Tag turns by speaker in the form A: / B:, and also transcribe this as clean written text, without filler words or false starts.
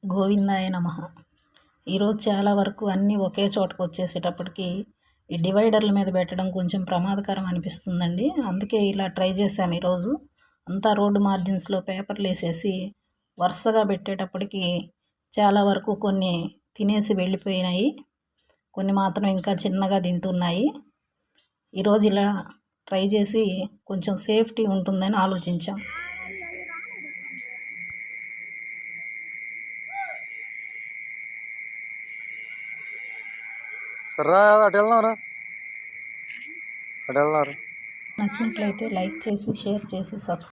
A: గోవిందాయ నమః. ఈరోజు చాలా వరకు అన్నీ ఒకే చోటకు వచ్చేసేటప్పటికి ఈ డివైడర్ల మీద పెట్టడం కొంచెం ప్రమాదకరం అనిపిస్తుందండి. అందుకే ఇలా ట్రై చేశాము. ఈరోజు అంతా రోడ్డు మార్జిన్స్లో పేపర్లు వేసేసి వరుసగా పెట్టేటప్పటికి చాలా వరకు కొన్ని తినేసి వెళ్ళిపోయినాయి, కొన్ని మాత్రం ఇంకా చిన్నగా తింటున్నాయి. ఈరోజు ఇలా ట్రై చేసి కొంచెం సేఫ్టీ ఉంటుందని ఆలోచించాం. నచ్చినట్లయితే లైక్ చేసి, షేర్ చేసి, సబ్స్క్రైబ్